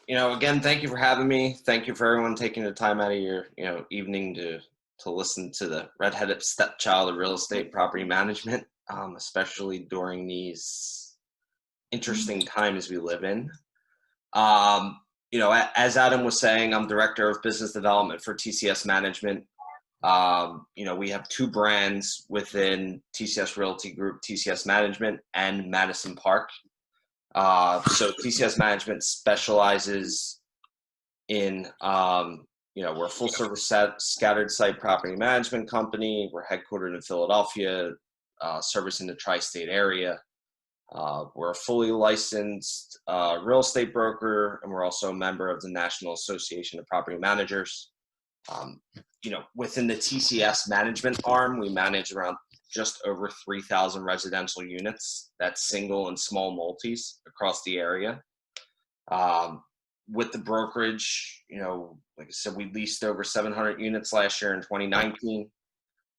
Again, thank you for having me. Thank you for everyone taking the time out of your, evening to listen to the redheaded stepchild of real estate property management, especially during these interesting times we live in. As Adam was saying, I'm director of business development for TCS Management. We have two brands within TCS Realty Group, TCS Management and Madison Park. So TCS Management specializes in, we're a full service scattered site property management company. We're headquartered in Philadelphia, servicing the tri-state area. We're a fully licensed real estate broker, and we're also a member of the National Association of Property Managers. Within the TCS Management arm, we manage around just over 3,000 residential units. That's single and small multis across the area. With the brokerage, like I said, we leased over 700 units last year in 2019.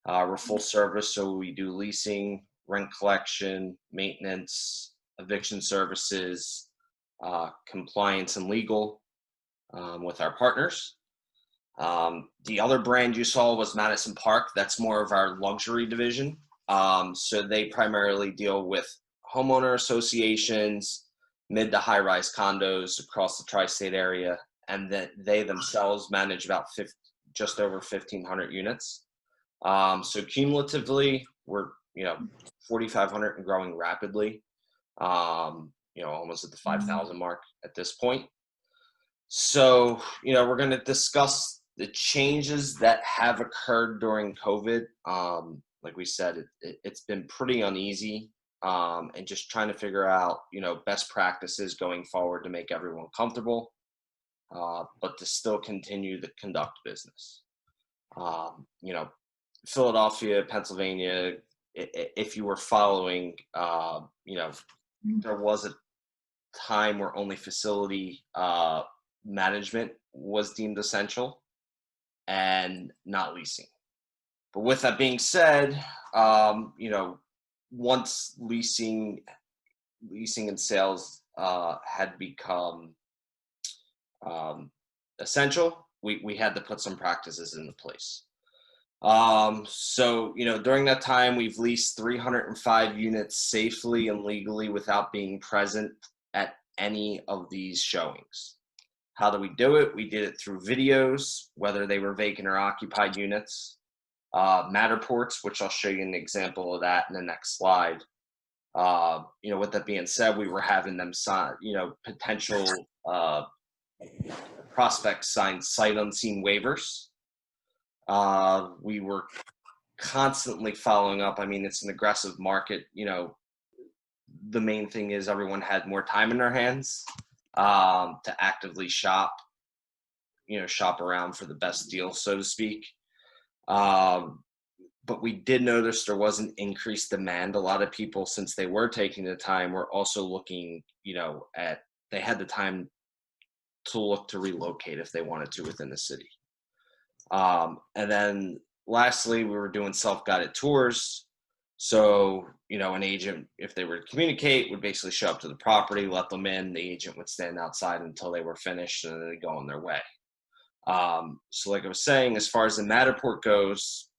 We're full service, so we do leasing, rent collection, maintenance, eviction services, compliance and legal with our partners. The other brand you saw was Madison Park. That's more of our luxury division. So they primarily deal with homeowner associations, mid to high rise condos across the tri-state area. And that they themselves manage about just over 1,500 units. So cumulatively, we're, 4,500 and growing rapidly, almost at the 5,000 mark at this point. So, we're going to discuss the changes that have occurred during COVID. Like we said, it's been pretty uneasy, and just trying to figure out, best practices going forward to make everyone comfortable, but to still continue to conduct business. Philadelphia, Pennsylvania, if you were following, there was a time where only facility management was deemed essential and not leasing. But with that being said, once leasing and sales had become essential, we had to put some practices into place. So during that time, we've leased 305 units safely and legally without being present at any of these showings. How do we do it? We did it through videos, whether they were vacant or occupied units, Matterports, which I'll show you an example of that in the next slide. With that being said, we were having them sign, potential prospects sign sight unseen waivers. We were constantly following up. I mean, it's an aggressive market. The main thing is everyone had more time in their hands to actively shop around for the best deal, so to speak. But we did notice there was an increased demand. A lot of people, since they were taking the time, were also looking, they had the time to look to relocate if they wanted to within the city. And then lastly, we were doing self-guided tours. So, an agent, if they were to communicate, would basically show up to the property, let them in. The agent would stand outside until they were finished, and then they'd go on their way. So like I was saying, as far as the Matterport goes,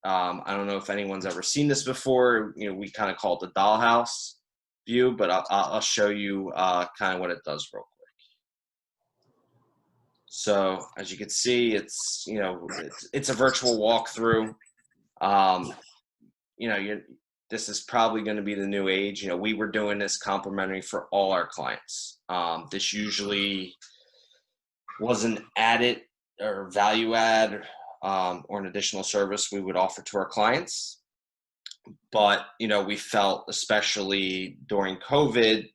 I don't know if anyone's ever seen this before. We kind of call it the dollhouse view, but I'll show you kind of what it does real quick. So as you can see, it's a virtual walkthrough. This is probably going to be the new age. We were doing this complimentary for all our clients. This usually was an added or value add or an additional service we would offer to our clients. But, we felt, especially during COVID,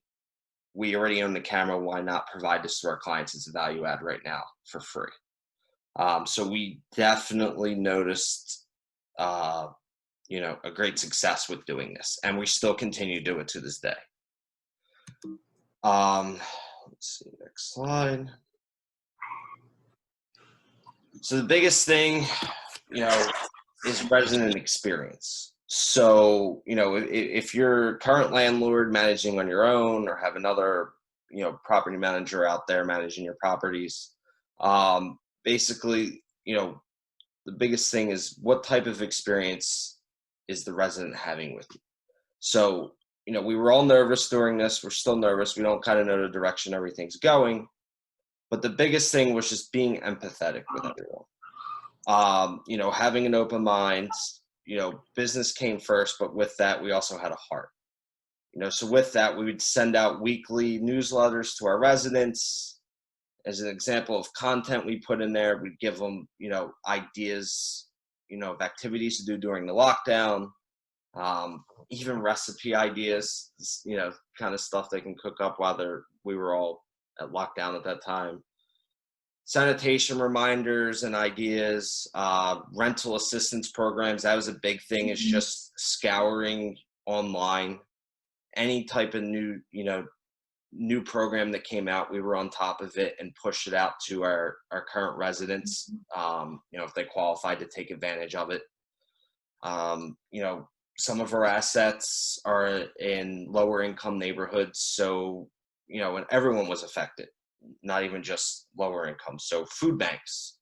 we already own the camera. Why not provide this to our clients as a value add right now for free? So we definitely noticed, a great success with doing this, and we still continue to do it to this day. Let's see, next slide. So the biggest thing, is resident experience. So, if you're a current landlord managing on your own or have another property manager out there managing your properties. Basically, the biggest thing is what type of experience is the resident having with you. So, we were all nervous during this. We're still nervous. We don't kind of know the direction everything's going. But the biggest thing was just being empathetic with everyone. Having an open mind, business came first, but with that, we also had a heart. So with that, we would send out weekly newsletters to our residents. As an example of content we put in there, we'd give them, ideas, of activities to do during the lockdown, even recipe ideas, kind of stuff they can cook up while we were all at lockdown at that time. Sanitation reminders and ideas, rental assistance programs. That was a big thing, is just scouring online. Any type of new program that came out, we were on top of it and pushed it out to our current residents, if they qualified to take advantage of it. Some of our assets are in lower income neighborhoods, so, and everyone was affected, not even just lower income. So food banks,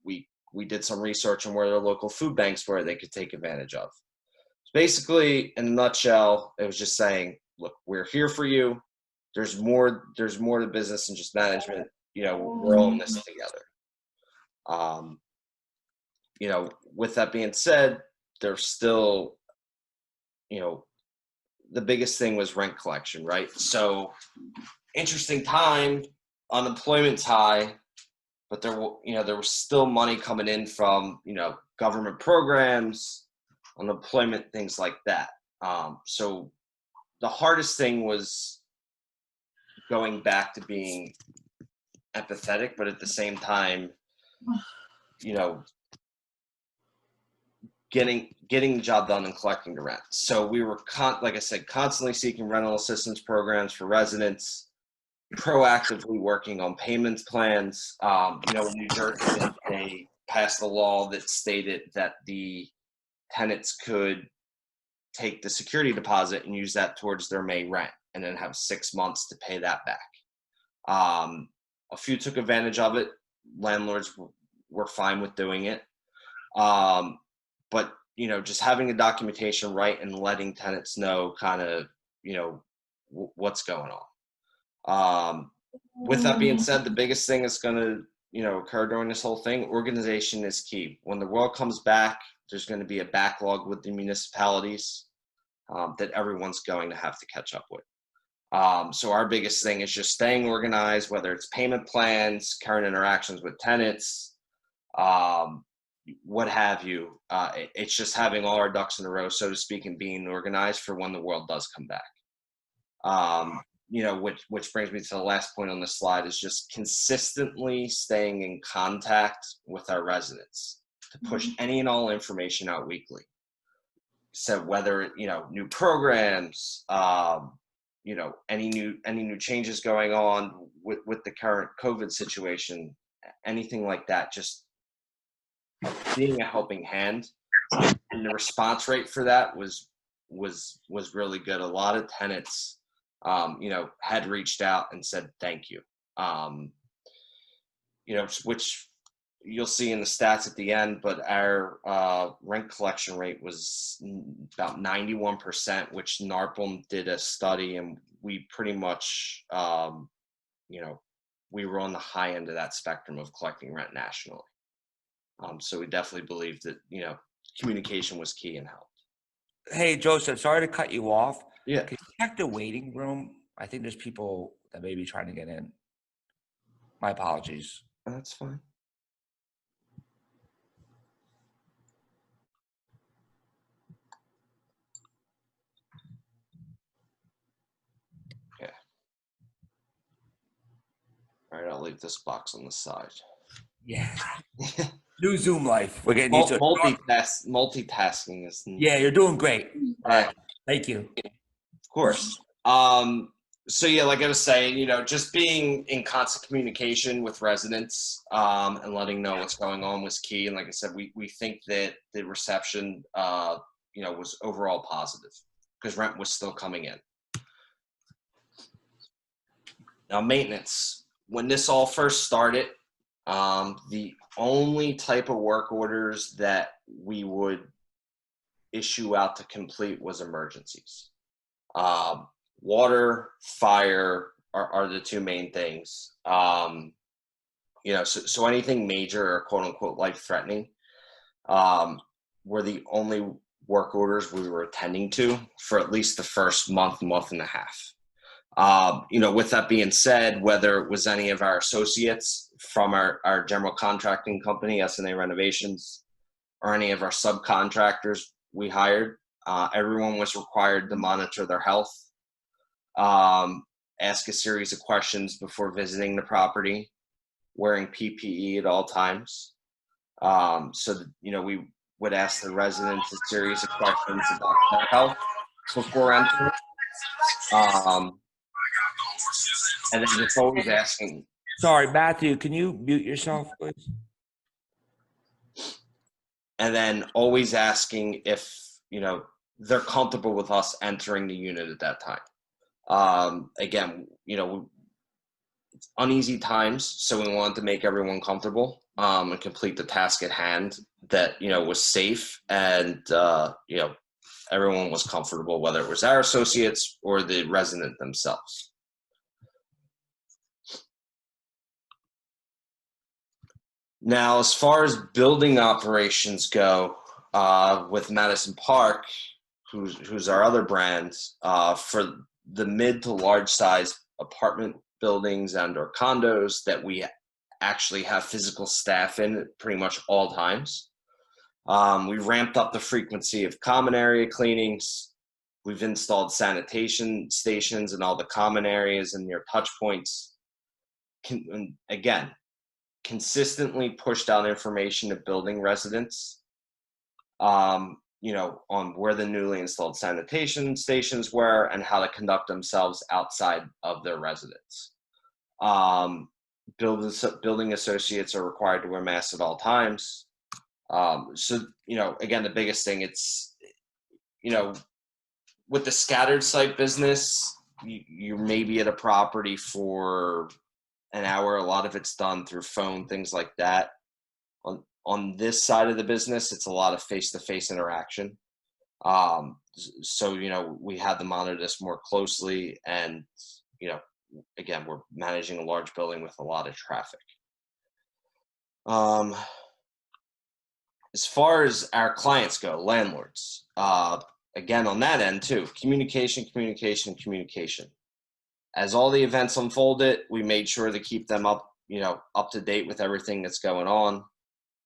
we did some research on where the local food banks were they could take advantage of. Basically, in a nutshell, it was just saying, look, we're here for you. There's more to business than just management. We're all in this together. With that being said, there's still, the biggest thing was rent collection, right? So interesting time, unemployment's high, but there was still money coming in from, government programs, unemployment, things like that. So the hardest thing was going back to being empathetic, but at the same time, getting the job done and collecting the rent. So we were, like I said, constantly seeking rental assistance programs for residents, proactively working on payment plans. In New Jersey, they passed a law that stated that the tenants could take the security deposit and use that towards their May rent, and then have 6 months to pay that back. A few took advantage of it. Landlords were fine with doing it. But, just having the documentation right and letting tenants know kind of, what's going on. With that being said, the biggest thing that's going to, occur during this whole thing, organization is key. When the world comes back, there's going to be a backlog with the municipalities that everyone's going to have to catch up with. So our biggest thing is just staying organized, whether it's payment plans, current interactions with tenants, what have you. It's just having all our ducks in a row, so to speak, and being organized for when the world does come back. Which brings me to the last point on the slide, is just consistently staying in contact with our residents to push any and all information out weekly. So whether, new programs, any new changes going on with the current COVID situation, anything like that, just being a helping hand. And the response rate for that was really good. A lot of tenants, had reached out and said thank you. Which you'll see in the stats at the end, but our rent collection rate was about 91%, which NARPM did a study, and we pretty much, we were on the high end of that spectrum of collecting rent nationally. So we definitely believe that, communication was key and helped. Hey, Joseph, sorry to cut you off. Yeah. Can you check the waiting room? I think there's people that may be trying to get in. My apologies. That's fine. Yeah. All right, I'll leave this box on the side. Yeah. New Zoom life. We're getting used to it. Multitasking is. Yeah, you're doing great. All right. Thank you. Of course. So yeah, like I was saying, just being in constant communication with residents, and letting know what's going on was key. And like I said, we think that the reception, was overall positive because rent was still coming in. Now, maintenance. When this all first started, the only type of work orders that we would issue out to complete was emergencies. Water, fire are the two main things. So anything major or quote unquote life threatening were the only work orders we were attending to for at least the first month and a half. With that being said, whether it was any of our associates from our general contracting company, S&A Renovations, or any of our subcontractors we hired, everyone was required to monitor their health, ask a series of questions before visiting the property, wearing PPE at all times. We would ask the residents a series of questions about their health before entering. And then just always asking. Sorry, Matthew, can you mute yourself, please? And then always asking if, they're comfortable with us entering the unit at that time. Again, it's uneasy times, so we wanted to make everyone comfortable and complete the task at hand that, was safe and, everyone was comfortable, whether it was our associates or the resident themselves. Now, as far as building operations go, with Madison Park, who's our other brand, for the mid to large size apartment buildings and or condos that we actually have physical staff in at pretty much all times. We ramped up the frequency of common area cleanings. We've installed sanitation stations in all the common areas and near touch points. Again, consistently pushed out information to building residents, on where the newly installed sanitation stations were and how to conduct themselves outside of their residence. Building associates are required to wear masks at all times. Again, the biggest thing, it's, with the scattered site business, you may be at a property for an hour. A lot of it's done through phone, things like that. On this side of the business, it's a lot of face-to-face interaction. We had to monitor this more closely, and, again, we're managing a large building with a lot of traffic. As far as our clients go, landlords, again, on that end too, communication. As all the events unfolded, we made sure to keep them up to date with everything that's going on.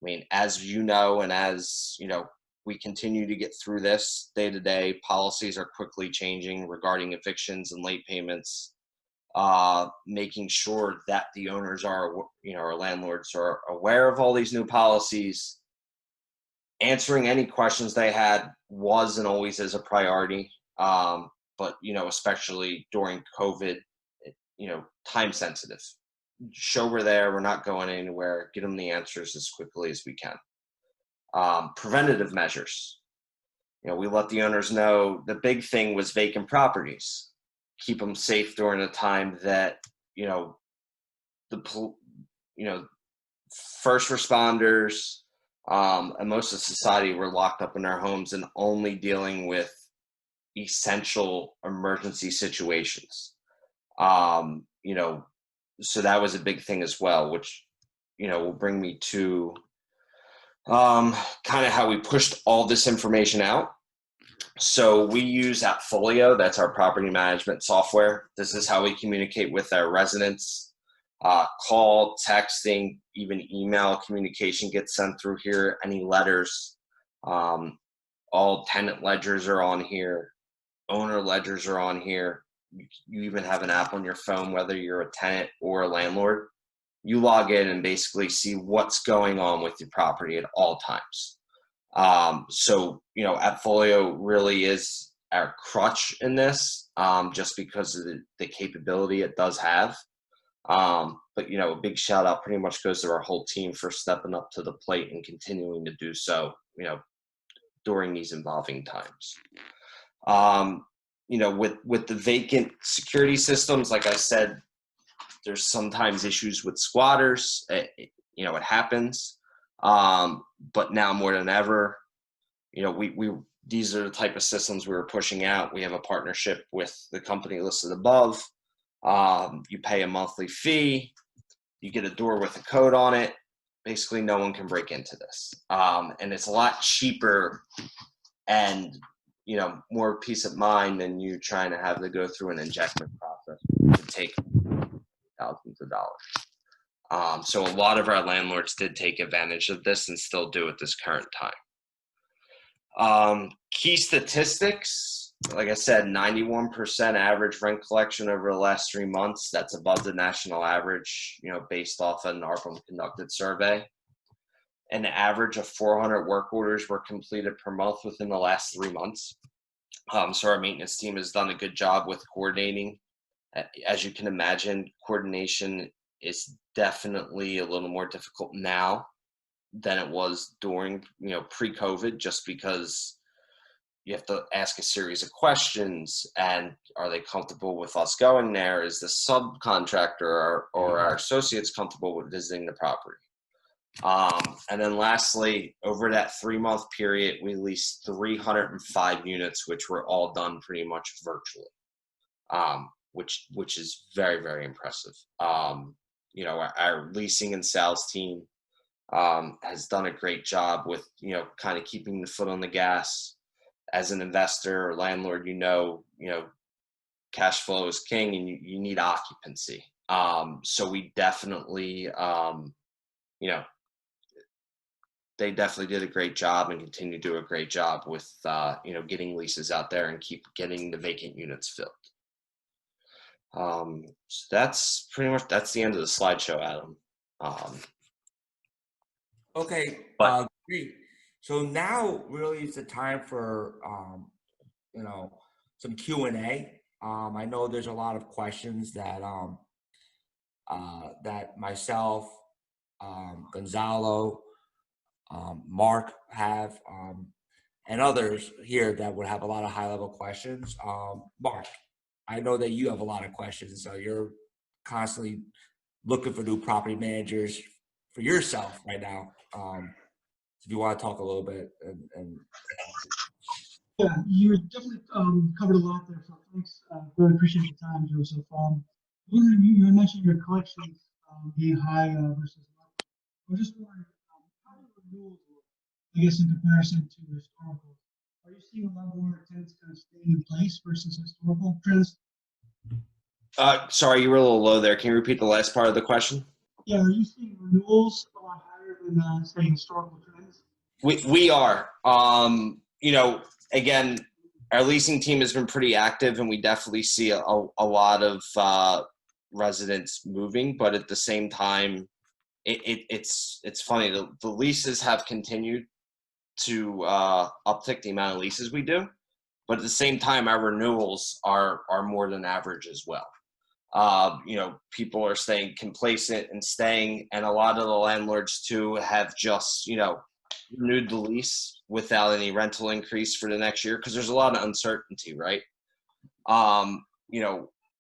I mean, as and as, we continue to get through this day to day, policies are quickly changing regarding evictions and late payments, making sure that the owners our landlords are aware of all these new policies. Answering any questions they had was and always is a priority. But, especially during COVID, time sensitive. Show we're there, we're not going anywhere, get them the answers as quickly as we can. Preventative measures. We let the owners know the big thing was vacant properties. Keep them safe during a time that, first responders and most of society were locked up in their homes and only dealing with essential emergency situations. So that was a big thing as well, which, will bring me to kind of how we pushed all this information out. So we use Appfolio, that's our property management software. This is how we communicate with our residents. Call, texting, even email communication gets sent through here, any letters. All tenant ledgers are on here. Owner ledgers are on here. You even have an app on your phone, whether you're a tenant or a landlord. You log in and basically see what's going on with your property at all times. Appfolio really is our crutch in this, just because of the capability it does have. But a big shout out pretty much goes to our whole team for stepping up to the plate and continuing to do so, during these evolving times. With the vacant security systems, like I said, There's sometimes issues with squatters. It happens. But now more than ever, these are the type of systems we were pushing out. We have a partnership with the company listed above. You pay a monthly fee. You get a door with a code on it. Basically, no one can break into this. And it's a lot cheaper and, more peace of mind than you trying to have to go through an injectment process to take thousands of dollars. So a lot of our landlords did take advantage of this and still do at this current time. Key statistics, like I said, 91% average rent collection over the last 3 months. That's above the national average, based off an NARPM conducted survey. An average of 400 work orders were completed per month within the last 3 months. So our maintenance team has done a good job with coordinating. As you can imagine, coordination is definitely a little more difficult now than it was during, pre-COVID, just because you have to ask a series of questions. And are they comfortable with us going there? Is the subcontractor or our associates comfortable with visiting the property? And then lastly, over that 3-month period, we leased 305 units, which were all done pretty much virtually, which is very, very impressive. Our leasing and sales team has done a great job with, kind of keeping the foot on the gas. As an investor or landlord, cash flow is king, and you need occupancy. So we definitely, they definitely did a great job and continue to do a great job with, getting leases out there and keep getting the vacant units filled. So that's the end of the slideshow, Adam. Okay, great. So now really is the time for, some Q&A. I know there's a lot of questions that that myself, Gonzalo, Mark have, and others here that would have a lot of high-level questions. Mark, I know that you have a lot of questions, so you're constantly looking for new property managers for yourself right now. If you want to talk a little bit and Yeah, you definitely covered a lot there, so thanks. Really appreciate your time, Joseph. You mentioned your collections being high versus low. I was just wondering, how do renewals look, I guess, in comparison to historical? Are you seeing a lot more tenants kind of staying in place versus historical trends? Sorry, you were a little low there. Can you repeat the last part of the question? Yeah, are you seeing renewals a lot higher than, say, historical trends? We are. Again, our leasing team has been pretty active, and we definitely see a lot of residents moving. But at the same time, it's funny. The leases have continued to uptick the amount of leases we do, but at the same time, our renewals are more than average as well. People are staying complacent and staying, and a lot of the landlords too have just renewed the lease without any rental increase for the next year, because there's a lot of uncertainty, right? I'll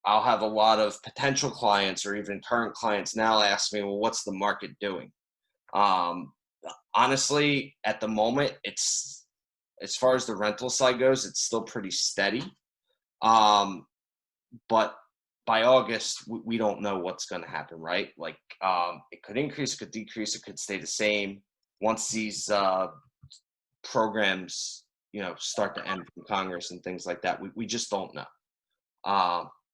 have a lot of potential clients or even current clients now ask me, well, what's the market doing? Honestly, at the moment, it's, as far as the rental side goes, it's still pretty steady. But by August, we don't know what's going to happen, right? Like, it could increase, it could decrease, it could stay the same. Once these programs, start to end from Congress and things like that, we just don't know.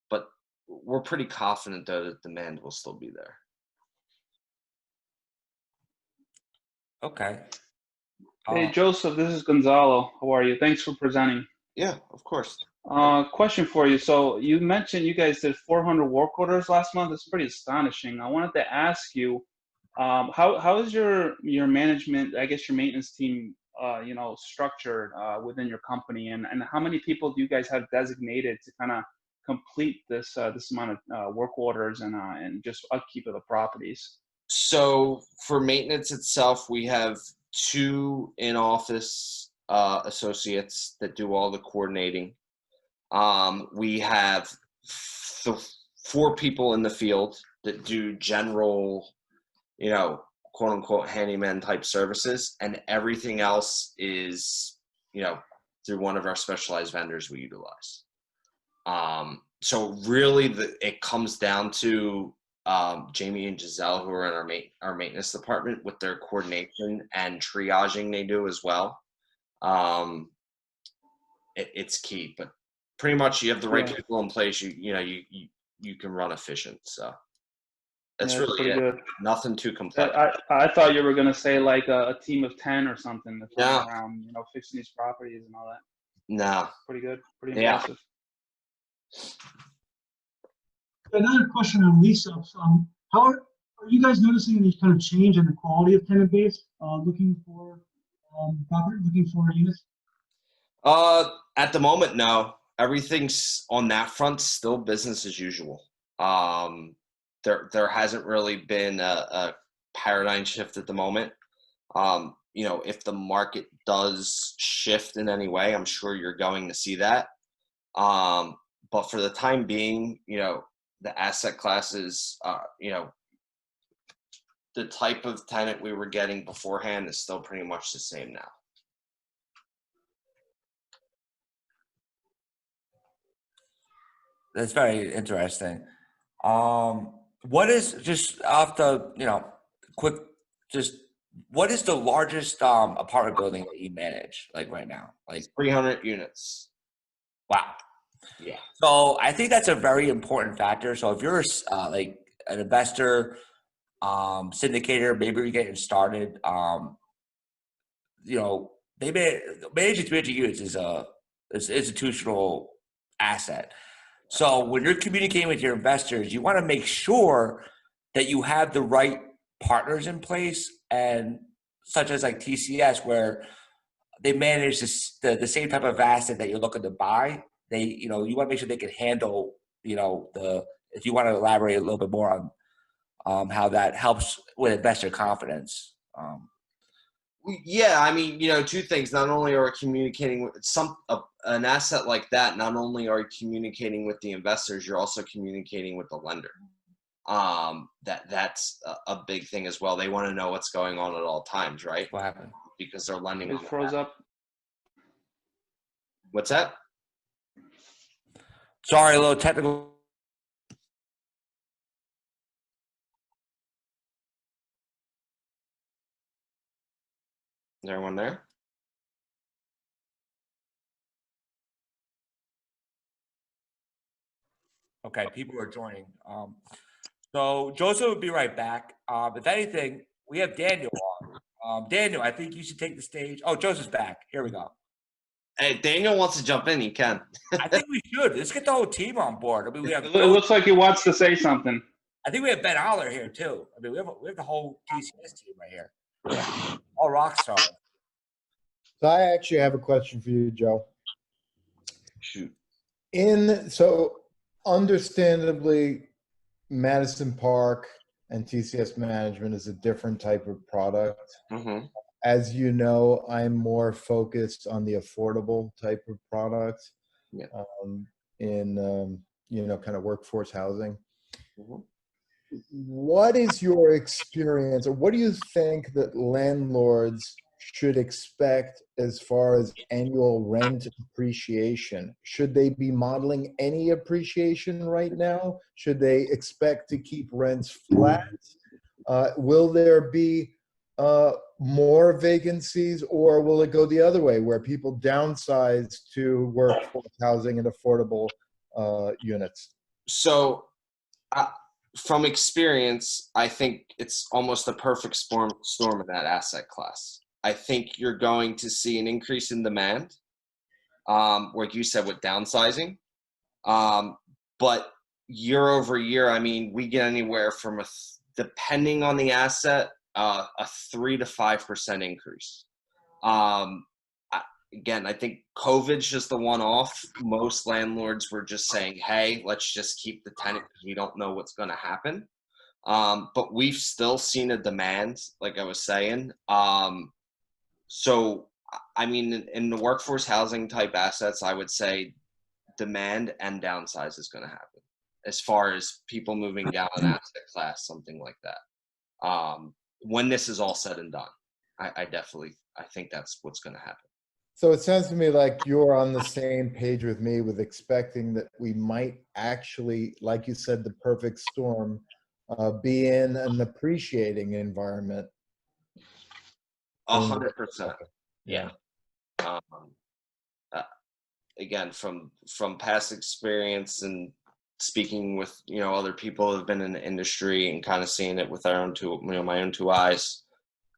But we're pretty confident, though, that demand will still be there. okay. Hey, Joseph, this is Gonzalo. How are you? Thanks for presenting. Yeah, of course. Question for you. So you mentioned you guys did 400 work orders last month. That's pretty astonishing. I wanted to ask you, how is your management, I guess your maintenance team, structured within your company, and how many people do you guys have designated to kind of complete this amount of work orders and just upkeep of the properties? So for maintenance itself, we have 2 in-office associates that do all the coordinating. We have 4 people in the field that do general, quote unquote handyman type services, and everything else is, through one of our specialized vendors we utilize. So really it comes down to Jamie and Giselle, who are in our maintenance department, with their coordination and triaging they do as well. It's key, but pretty much you have the right people in place. You can run efficient. So that's really pretty it. good. Nothing too complex. I thought you were gonna say like a team of 10 or something that's No. around, fixing these properties and all that. No. Pretty good. Pretty impressive. Another question on lease ups. How are you guys noticing any kind of change in the quality of tenant base looking for units? At the moment, no. Everything's on that front still business as usual. There hasn't really been a paradigm shift at the moment. If the market does shift in any way, I'm sure you're going to see that. But for the time being, the asset classes, the type of tenant we were getting beforehand is still pretty much the same now. That's very interesting. What is, just off the, quick, just what is the largest apartment building that you manage right now? 300 units. Wow. Yeah. So I think that's a very important factor. So if you're an investor, syndicator, maybe you're getting started, managing 300 units is an institutional asset. So when you're communicating with your investors, you want to make sure that you have the right partners in place, and such as like TCS, where they manage the same type of asset that you're looking to buy. You want to make sure they can handle, if you want to elaborate a little bit more on how that helps with investor confidence. Yeah, I mean, 2 things. Not only are we communicating with an asset like that, not only are you communicating with the investors, you're also communicating with the lender. That's a big thing as well. They want to know what's going on at all times, right? What happened? Because they're lending. It froze up. What's that? Sorry, a little technical. Is everyone there? Okay, people are joining. So Joseph will be right back. If anything, we have Daniel on. Daniel, I think you should take the stage. Oh, Joseph's back. Here we go. Hey, Daniel wants to jump in. He can. I think we should. Let's get the whole team on board. I mean, we have. It looks like he wants to say something. I think we have Ben Aller here too. I mean, we have the whole TCS team right here. All rock stars. So I actually have a question for you, Joe. Shoot. So understandably, Madison Park and TCS Management is a different type of product. Mm-hmm. As you know, I'm more focused on the affordable type of product. Yeah. Kind of workforce housing. Mm-hmm. What is your experience, or what do you think that landlords should expect as far as annual rent appreciation? Should they be modeling any appreciation right now? Should they expect to keep rents flat? Will there be more vacancies, or will it go the other way where people downsize to workforce housing and affordable units? So from experience, I think it's almost a perfect storm of that asset class. I think you're going to see an increase in demand, like you said, with downsizing. But year over year, I mean, we get anywhere from depending on the asset, a 3 to 5% increase. Again, I think COVID's just the one-off. Most landlords were just saying, hey, let's just keep the tenant because we don't know what's going to happen. But we've still seen a demand, like I was saying. So, I mean, in the workforce housing type assets, I would say demand and downsize is going to happen. as far as people moving down an asset class, something like that. When this is all said and done, I think that's what's going to happen. So it sounds to me like you're on the same page with me with expecting that we might actually, like you said, the perfect storm, be in an appreciating environment. 100%. Yeah. Again, from past experience and speaking with, other people who have been in the industry and kind of seeing it with my own two eyes,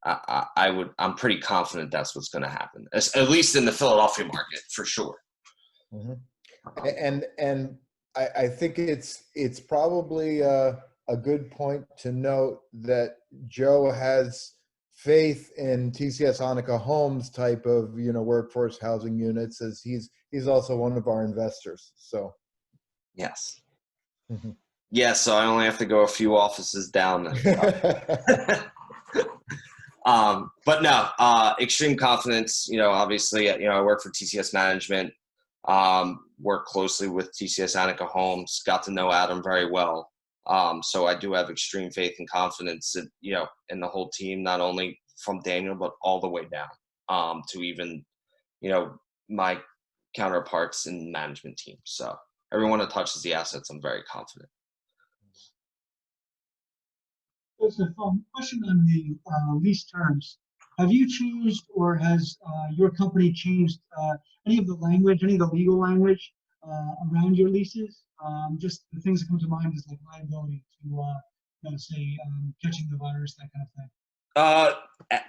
I'm pretty confident that's what's going to happen, at least in the Philadelphia market, for sure. Mm-hmm. And I think it's probably a good point to note that Joe has faith in TCS Annika Homes type of workforce housing units, as he's also one of our investors. So yes. Mm-hmm. Yeah, so I only have to go a few offices down then. But no, extreme confidence. Obviously, I work for TCS Management, work closely with TCS Annika Homes, got to know Adam very well. So I do have extreme faith and confidence in, in the whole team, not only from Daniel, but all the way down, to even, my counterparts in the management team. So everyone that touches the assets, I'm very confident. There's a question on the lease terms. Have you changed, or has your company changed any of the language, any of the legal language around your leases? Just the things that come to mind is like liability to, say, catching the virus, that kind of thing.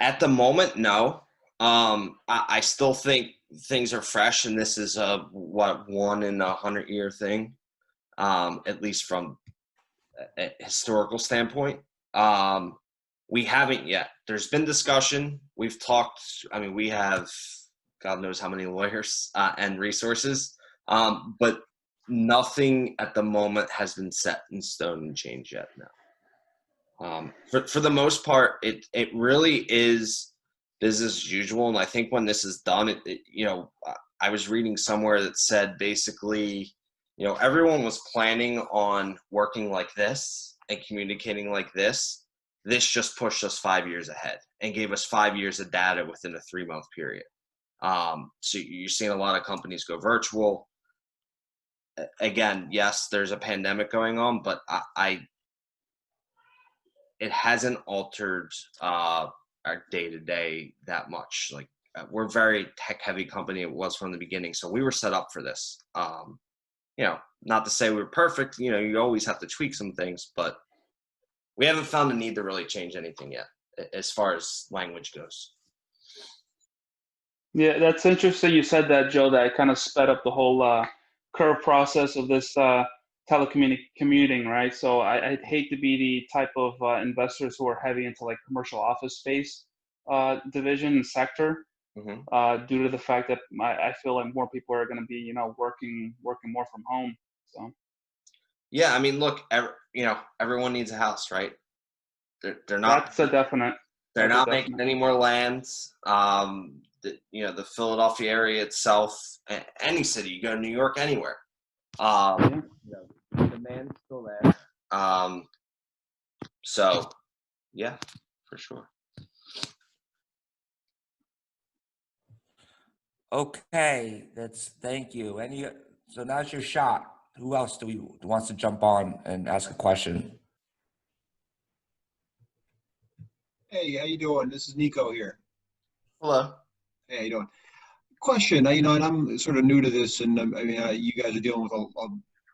At the moment, no. I still think things are fresh, and this is a 1 in 100-year thing, at least from a historical standpoint. We haven't yet. There's been discussion. We've talked. I mean, we have God knows how many lawyers and resources, but nothing at the moment has been set in stone and changed yet. No. For the most part, it really is business as usual. And I think when this is done, I was reading somewhere that said basically, everyone was planning on working like this and communicating like this. This just pushed us 5 years ahead and gave us 5 years of data within a 3-month period. So you're seeing a lot of companies go virtual. Again, yes, there's a pandemic going on, but it hasn't altered our day-to-day that much. Like, we're a very tech-heavy company. It was from the beginning, so we were set up for this. Not to say we're perfect. You always have to tweak some things, but we haven't found the need to really change anything yet as far as language goes. Yeah, that's interesting. You said that, Joe, that it kind of sped up the whole curve process of this telecommuting, right? So I'd hate to be the type of investors who are heavy into like commercial office space division and sector, due to the fact that I feel like more people are going to be, working more from home. So. Yeah, I mean, look, everyone needs a house, right? They're not. That's a definite. They're not making any more lands. The Philadelphia area itself, any city, you go to New York, anywhere. Demand's still there. So, yeah, for sure. Okay, thank you. So now it's your shot. Who else wants to jump on and ask a question? Hey, how you doing? This is Nico here. Hello. Hey, how you doing? Question, and I'm sort of new to this, and you guys are dealing with a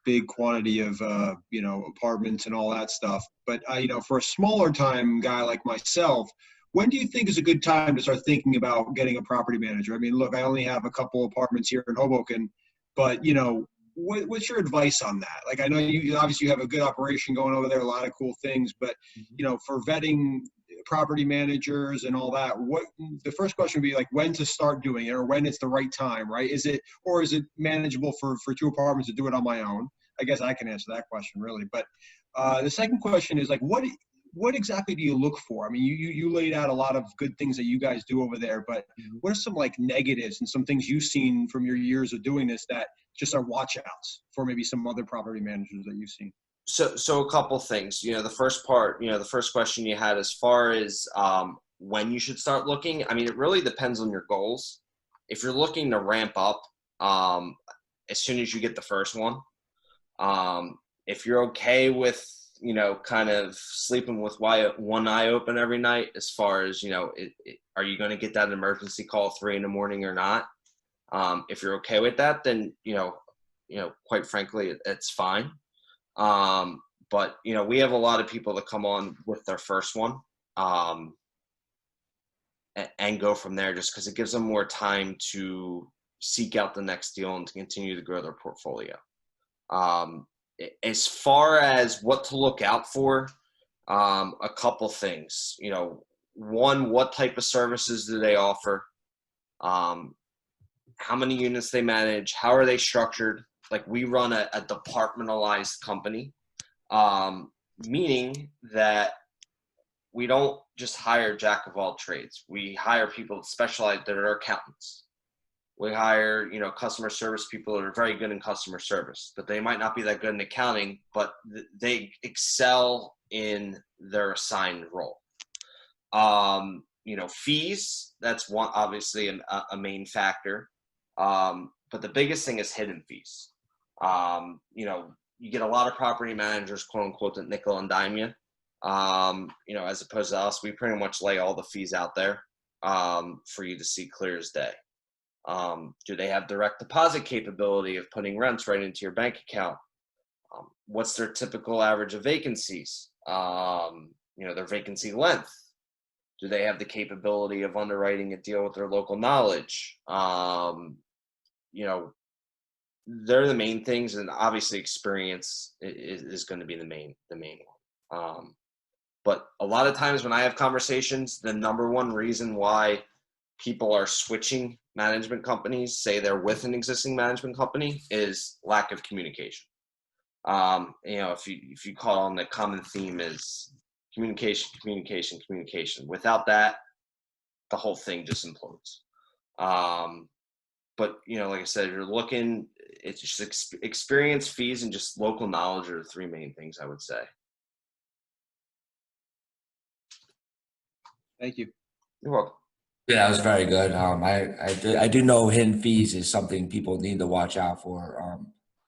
big quantity of, apartments and all that stuff. But, for a smaller time guy like myself, when do you think is a good time to start thinking about getting a property manager? I mean, look, I only have a couple apartments here in Hoboken, but, what's your advice on that? Like, I know you obviously have a good operation going over there, a lot of cool things, but, for vetting property managers and all that, the first question would be like, when to start doing it, or when it's the right time, right? Is it manageable for 2 apartments to do it on my own? I guess I can answer that question really. But the second question is like, what exactly do you look for? I mean, you laid out a lot of good things that you guys do over there, but what are some like negatives and some things you've seen from your years of doing this that just are watch outs for maybe some other property managers that you've seen? So a couple things. The first part, the first question you had as far as when you should start looking. I mean, it really depends on your goals. If you're looking to ramp up, as soon as you get the first one, if you're okay with, kind of sleeping with one eye open every night, as far as, are you going to get that emergency call 3 a.m. or not? If you're okay with that, then, quite frankly, it's fine. But we have a lot of people that come on with their first one, and go from there, just because it gives them more time to seek out the next deal and to continue to grow their portfolio. As far as what to look out for, a couple things. One, what type of services do they offer? How many units they manage? How are they structured? Like, we run a departmentalized company, meaning that we don't just hire jack of all trades. We hire people that specialize, that are accountants. We hire, customer service people that are very good in customer service, but they might not be that good in accounting, but they excel in their assigned role. Fees, that's one, obviously a main factor. But the biggest thing is hidden fees. You get a lot of property managers, quote unquote, that nickel and dime you. As opposed to us, we pretty much lay all the fees out there, for you to see clear as day. Do they have direct deposit capability of putting rents right into your bank account? What's their typical average of vacancies? Their vacancy length. Do they have the capability of underwriting a deal with their local knowledge? They're the main things, and obviously experience is going to be the main one. But a lot of times when I have conversations, the number one reason why people are switching management companies, say they're with an existing management company, is lack of communication. If you call on, the common theme is communication. Without that, the whole thing just implodes. But like I said, you're looking, it's just experience, fees, and just local knowledge are the 3 main things I would say. Thank you. You're welcome. Yeah, that was very good. I do know hidden fees is something people need to watch out for.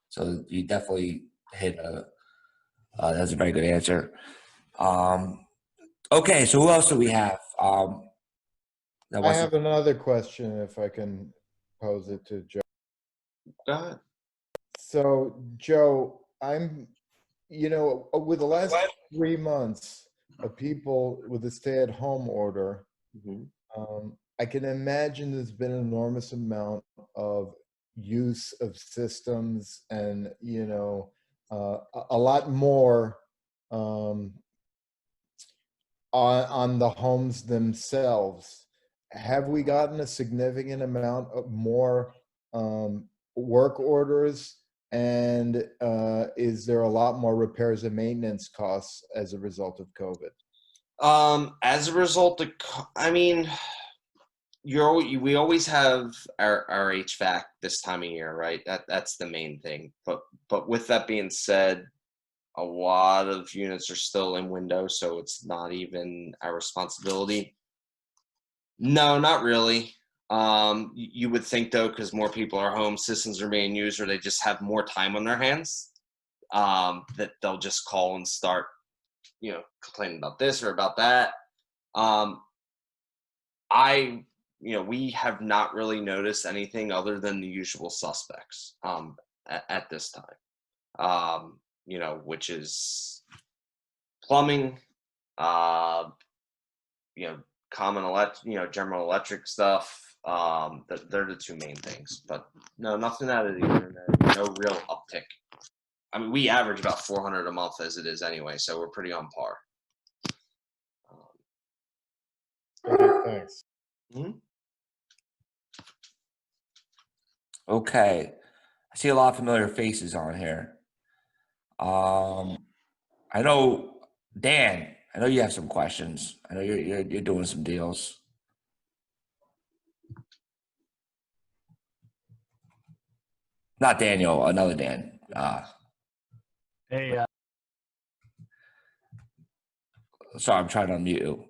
So you definitely hit that's a very good answer. Okay, so who else do we have? I have another question, if I can pose it to Joe. Go ahead. So, Joe, I'm, with the last 3 months of people with a stay-at-home order, I can imagine there's been an enormous amount of use of systems and, a lot more on the homes themselves. Have we gotten a significant amount of more work orders? And is there a lot more repairs and maintenance costs as a result of COVID? As a result of, we always have our HVAC this time of year, right? That's the main thing. But with that being said, a lot of units are still in windows, so it's not even our responsibility. No, not really. You would think, though, because more people are home, systems are being used, or they just have more time on their hands, that they'll just call and start, complaining about this or about that. We have not really noticed anything other than the usual suspects at this time, which is plumbing, common general electric stuff. They're the 2 main things, but no, nothing out of the internet, no real uptick. We average about 400 a month as it is anyway, so we're pretty on par. Okay, thanks. Okay, I see a lot of familiar faces on here. I know Dan. I know you have some questions. I know you're doing some deals. Not Daniel, another Dan. Hey, Sorry, I'm trying to unmute you.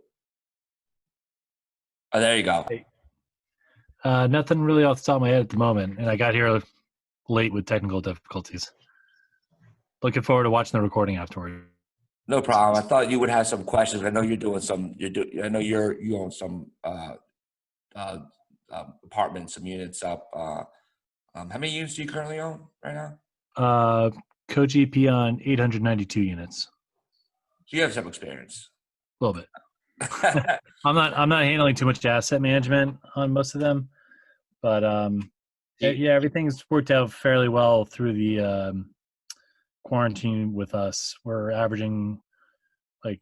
Oh, there you go. nothing really off the top of my head at the moment, and I got here late with technical difficulties. Looking forward to watching the recording afterward. No problem. I thought you would have some questions. I know you're doing some. I know you own some apartments, some units up. How many units do you currently own right now? Co-GP on 892 units. So you have some experience. A little bit. I'm not handling too much asset management on most of them, but yeah, everything's worked out fairly well through the quarantine with us. We're averaging like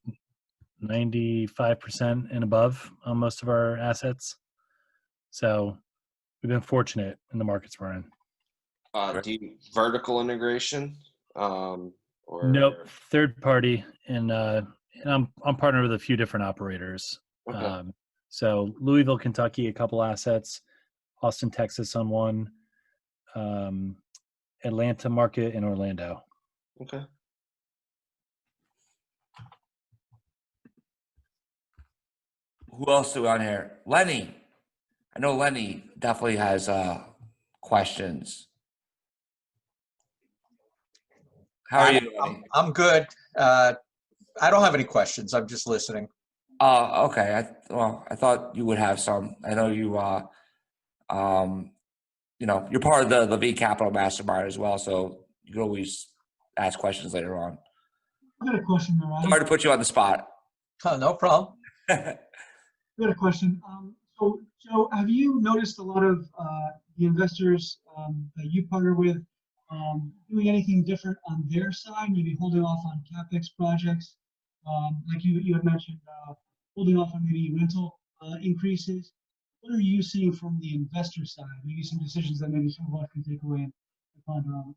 95% and above on most of our assets. So we've been fortunate in the markets we're in. Do you vertical integration? Or Nope, third party, and I'm partnered with a few different operators. Okay. So Louisville, Kentucky, a couple assets, Austin, Texas on one, Atlanta market, and Orlando. Okay. Who else do we on here? Lenny. I know Lenny definitely has questions. How are you, Lenny? I'm good. I don't have any questions. I'm just listening. Oh, okay. I thought you would have some. I know you. You're part of the V Capital Mastermind as well, so you can always ask questions later on. I got a question, Ryan. Sorry to put you on the spot. Oh, no problem. I got a question. So, Joe, have you noticed a lot of the investors that you partner with doing anything different on their side, maybe holding off on CapEx projects? Like you had mentioned, holding off on maybe rental increases. What are you seeing from the investor side? Maybe some decisions that maybe some of us can take away and ponder on.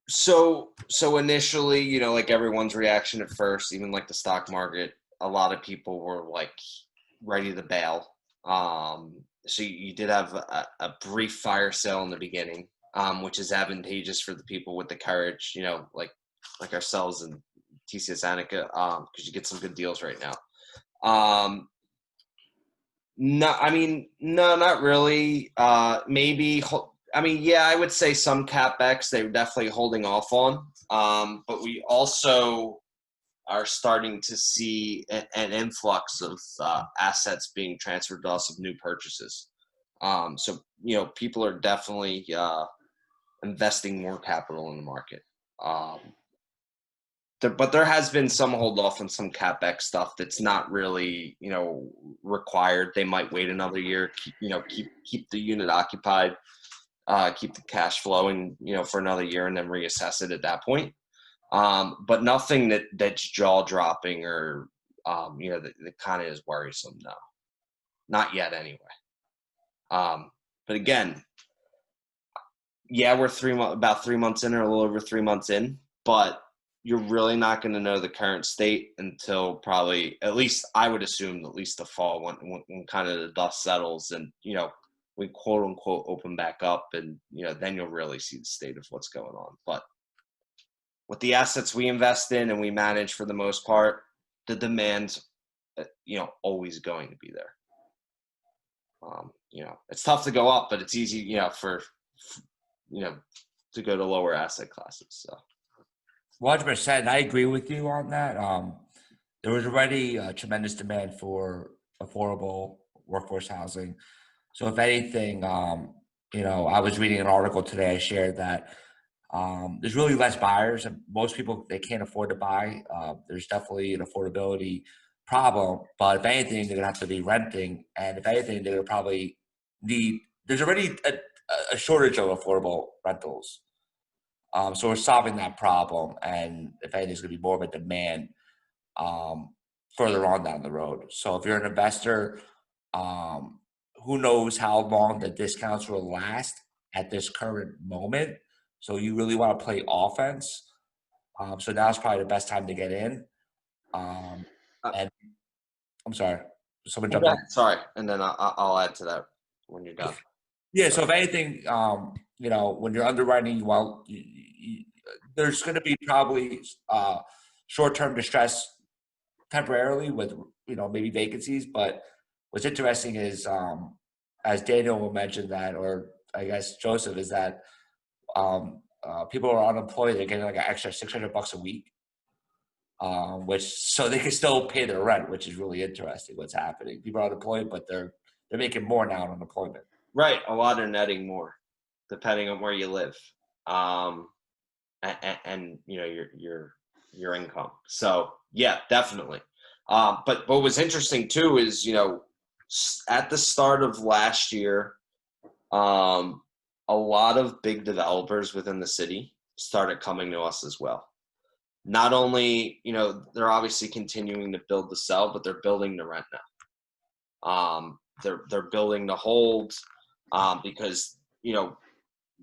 So initially, like everyone's reaction at first, even like the stock market, a lot of people were like ready to bail. So you did have a brief fire sale in the beginning, which is advantageous for the people with the courage, like ourselves and TCS Annika, because you get some good deals right now. No, not really. Maybe. Yeah, I would say some CapEx they're definitely holding off on. But we also are starting to see an influx of assets being transferred to us of new purchases. So people are definitely investing more capital in the market. But there has been some hold off on some CapEx stuff that's not really, required. They might wait another year, keep the unit occupied, keep the cash flowing, for another year and then reassess it at that point. But nothing that's jaw dropping or, that kind of is worrisome. No, not yet anyway. But again, yeah, we're about 3 months in or a little over 3 months in, but you're really not going to know the current state until probably, at least I would assume, at least the fall when kind of the dust settles and, we quote unquote open back up and, then you'll really see the state of what's going on. But with the assets we invest in and we manage for the most part, the demand's, always going to be there. It's tough to go up, but it's easy, to go to lower asset classes. So. 100%. I agree with you on that. There was already a tremendous demand for affordable workforce housing. So if anything, I was reading an article today. I shared that there's really less buyers, and most people, they can't afford to buy. There's definitely an affordability problem, but if anything, they're gonna have to be renting, and if anything, they're gonna probably need. There's already a shortage of affordable rentals. So we're solving that problem, and if anything, there's going to be more of a demand further on down the road. So if you're an investor, who knows how long the discounts will last at this current moment. So you really want to play offense. So now's probably the best time to get in. And I'm sorry, someone jump in. Sorry, and then I'll add to that when you're done. Yeah. So if anything, you know, when you're underwriting, well, there's going to be probably short-term distress temporarily with, you know, maybe vacancies. But what's interesting is, as Daniel will mention that, or I guess Joseph, is that people are unemployed. They're getting like an extra $600 a week, which so they can still pay their rent, which is really interesting. What's happening? People are unemployed, but they're making more now on unemployment. Right, a lot are netting more, depending on where you live, and you know your income. So yeah, definitely. But what was interesting too is, you know, at the start of last year, a lot of big developers within the city started coming to us as well. Not only, you know, they're obviously continuing to build to sell, but they're building to rent now. They're building to hold, because, you know,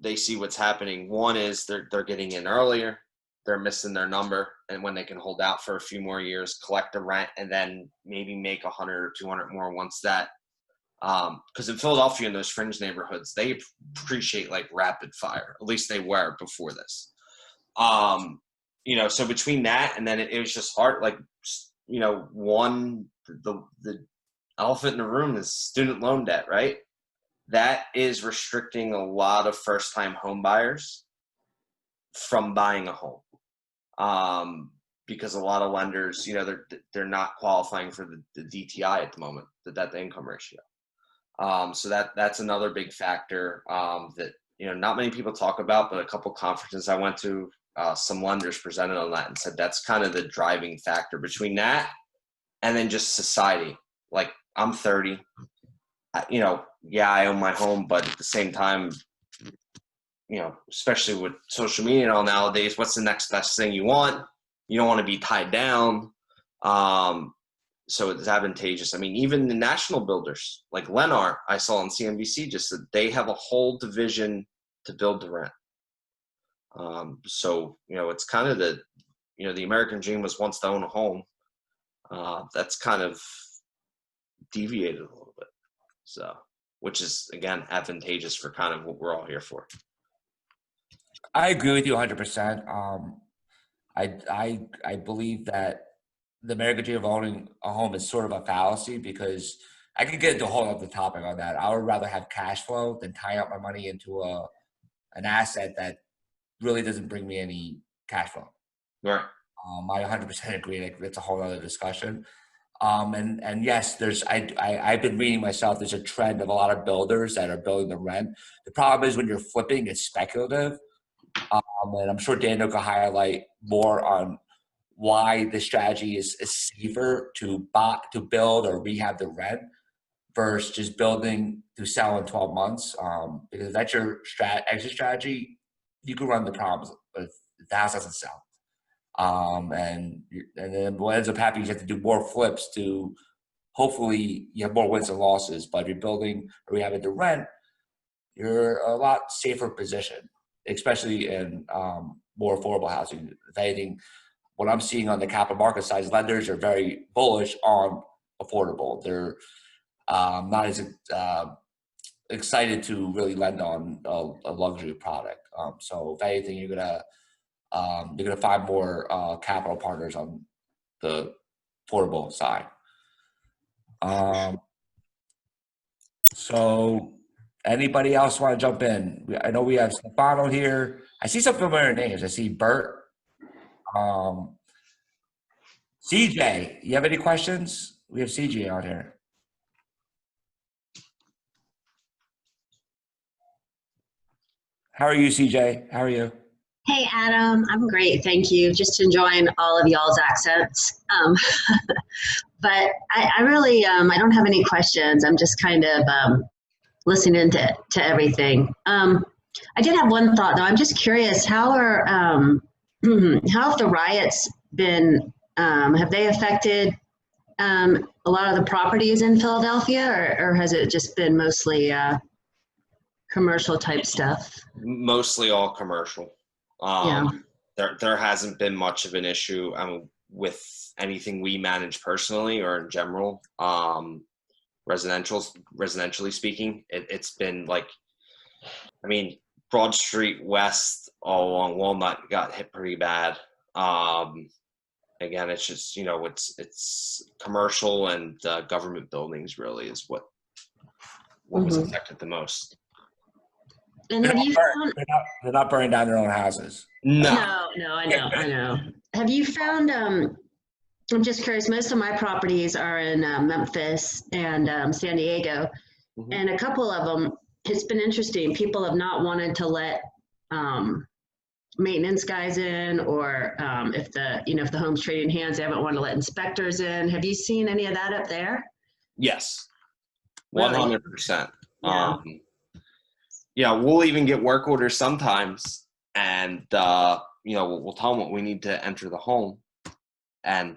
they see what's happening. One is they're getting in earlier, they're missing their number, and when they can hold out for a few more years, collect the rent, and then maybe make 100 or 200 more once that. Because in Philadelphia, in those fringe neighborhoods, they appreciate like rapid fire. At least they were before this. You know, so between that and then it was just hard. Like, you know, the elephant in the room is student loan debt, right? That is restricting a lot of first-time home buyers from buying a home, because a lot of lenders, you know, they're not qualifying for the DTI at the moment, the debt to income ratio. So that's another big factor that, you know, not many people talk about, but a couple conferences I went to, some lenders presented on that and said that's kind of the driving factor between that and then just society. Like, I'm 30, you know, yeah, I own my home, but at the same time, you know, especially with social media and all nowadays, what's the next best thing you want? You don't want to be tied down. So it's advantageous. I mean, even the national builders like Lennar, I saw on CNBC just that they have a whole division to build to rent. So, you know, it's kind of the American dream was once to own a home. That's kind of deviated a little bit. So, which is, again, advantageous for kind of what we're all here for. I agree with you 100%. I believe that the American dream of owning a home is sort of a fallacy, because I could get into a whole other topic on that. I would rather have cash flow than tie up my money into an asset that really doesn't bring me any cash flow. Right. I 100% agree. Like, that's a whole other discussion. And yes, I've been reading myself. There's a trend of a lot of builders that are building to rent. The problem is when you're flipping, it's speculative. And I'm sure Daniel could highlight more on why the strategy is safer to build or rehab the rent versus just building to sell in 12 months. Because if that's your exit strategy, you can run the problems if the house doesn't sell. And then what ends up happening is you have to do more flips to hopefully you have more wins and losses. But if you're building or rehabbing to rent, you're a lot safer position, especially in more affordable housing. If anything, what I'm seeing on the capital market side is lenders are very bullish on affordable. They're not as excited to really lend on a luxury product. So if anything, you're gonna find more capital partners on the affordable side. So anybody else want to jump in? I know we have Stefano here. I see some familiar names. I see Bert. CJ, you have any questions? We have CJ on here. How are you, CJ? How are you? Hey, Adam. I'm great. Thank you. Just enjoying all of y'all's accents. But I really, I don't have any questions. I'm just kind of listening to everything. I did have one thought, though. I'm just curious, how have the riots been, have they affected a lot of the properties in Philadelphia, or has it just been mostly commercial type stuff? Mostly all commercial. Yeah. There hasn't been much of an issue. I mean, with anything we manage personally or in general, residentially speaking, it's been like, I mean, Broad Street West all along Walnut got hit pretty bad. Again, it's just, it's commercial and government buildings really is what was affected the most. And have you found? They're not burning down their own houses. No. No, I know. Have you found? I'm just curious. Most of my properties are in Memphis and San Diego, and a couple of them, it's been interesting. People have not wanted to let maintenance guys in, or if the home's trading hands, they haven't wanted to let inspectors in. Have you seen any of that up there? Yes, Really? 100%. Yeah. We'll even get work orders sometimes, and we'll tell them what we need to enter the home, and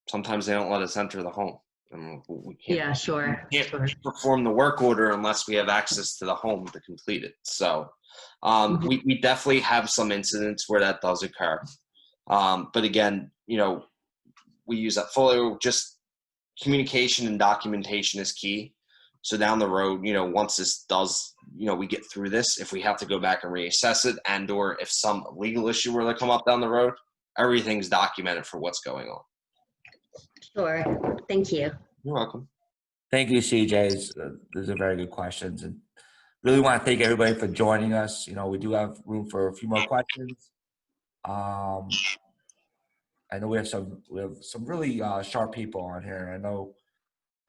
sometimes they don't let us enter the home. And we can't. Yeah, sure. We can't perform the work order unless we have access to the home to complete it. So we definitely have some incidents where that does occur. But again, we use that folio. Just communication and documentation is key. So down the road, once this does, we get through this, if we have to go back and reassess it, and or if some legal issue were to come up down the road, everything's documented for what's going on. Sure. Thank you. You're welcome. Thank you, CJ. Those are very good questions, and really want to thank everybody for joining us. We do have room for a few more questions. I know we have some really sharp people on here. I know.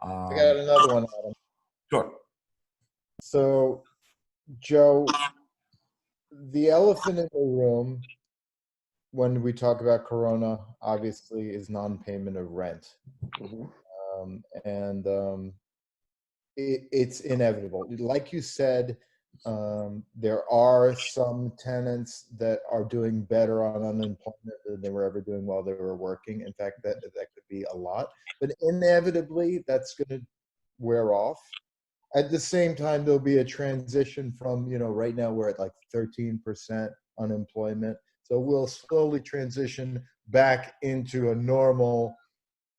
I got another one, Adam. Sure. So, Joe, the elephant in the room when we talk about Corona, obviously, is non-payment of rent. It's inevitable. Like you said, there are some tenants that are doing better on unemployment than they were ever doing while they were working. In fact, that could be a lot. But inevitably, that's going to wear off. At the same time, there'll be a transition from, right now we're at like 13% unemployment. So we'll slowly transition back into a normal,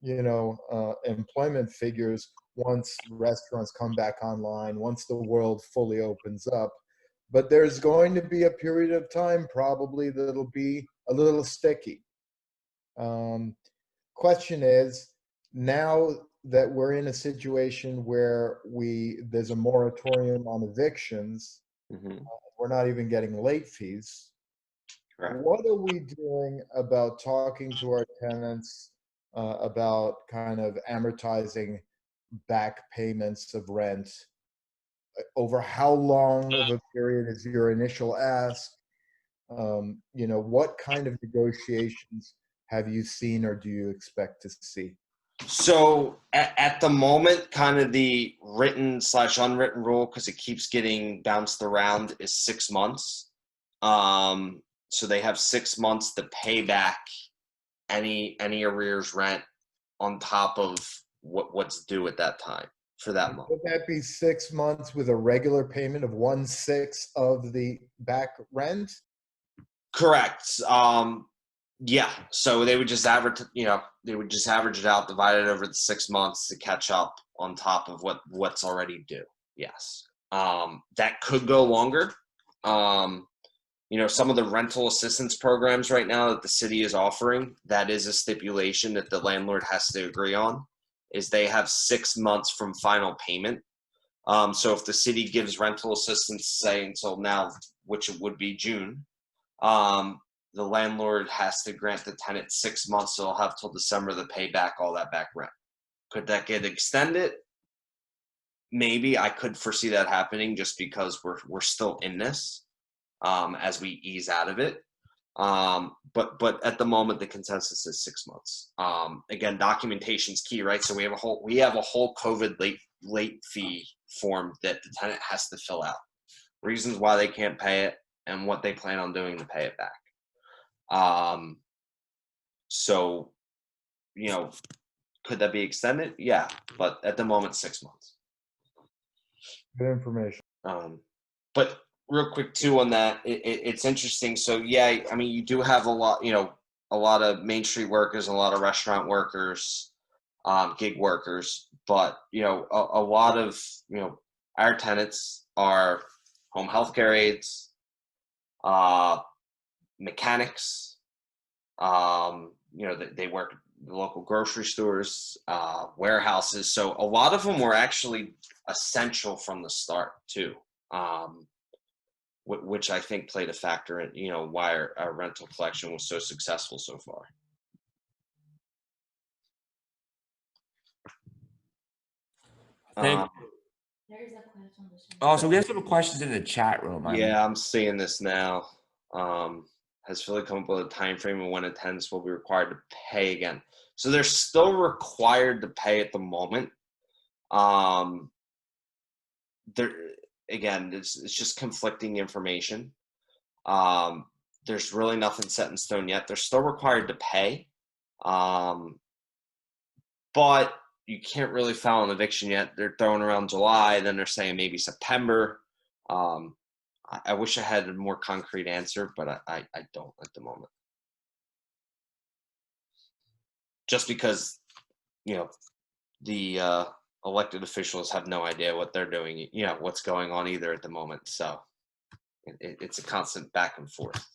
employment figures once restaurants come back online, once the world fully opens up. But there's going to be a period of time probably that'll be a little sticky. Question is, now that we're in a situation where there's a moratorium on evictions, we're not even getting late fees. Right. What are we doing about talking to our tenants about kind of amortizing back payments of rent? Over how long of a period is your initial ask? What kind of negotiations have you seen or do you expect to see? So at the moment, kind of the written/unwritten rule, because it keeps getting bounced around, is 6 months. So they have 6 months to pay back any arrears rent on top of what's due at that time for that month. Would that be 6 months with a regular payment of 1/6 of the back rent? Correct. Yeah. So they would just average it out, divide it over the 6 months to catch up on top of what's already due. Yes. That could go longer. Some of the rental assistance programs right now that the city is offering, that is a stipulation that the landlord has to agree on, is they have 6 months from final payment. So if the city gives rental assistance, say until now, which it would be June, the landlord has to grant the tenant 6 months, so they'll have till December to pay back all that back rent. Could that get extended? Maybe. I could foresee that happening just because we're still in this as we ease out of it. But at the moment, the consensus is 6 months. Again, documentation is key, right? So we have a whole COVID late fee form that the tenant has to fill out. Reasons why they can't pay it and what they plan on doing to pay it back. So, could that be extended? Yeah, but at the moment, 6 months. Good information. But real quick too on that, it's interesting. So yeah, I mean, you do have a a lot of Main Street workers, a lot of restaurant workers, gig workers, but, you know, a lot of, you know, our tenants are home healthcare aides, mechanics, you know, they work at the local grocery stores, warehouses. So a lot of them were actually essential from the start too, which I think played a factor in, you know, why our rental collection was so successful so far. There's a question. Also, we have some questions in the chat room. Yeah, I'm seeing this now. Has Philly come up with a time frame of when attendants will be required to pay again? So they're still required to pay at the moment. There again, it's just conflicting information. There's really nothing set in stone yet. They're still required to pay, but you can't really file an eviction yet. They're throwing around July, then they're saying maybe September. I wish I had a more concrete answer, but I don't at the moment. Just because, you know, the elected officials have no idea what they're doing, you know, what's going on either at the moment. So it's a constant back and forth,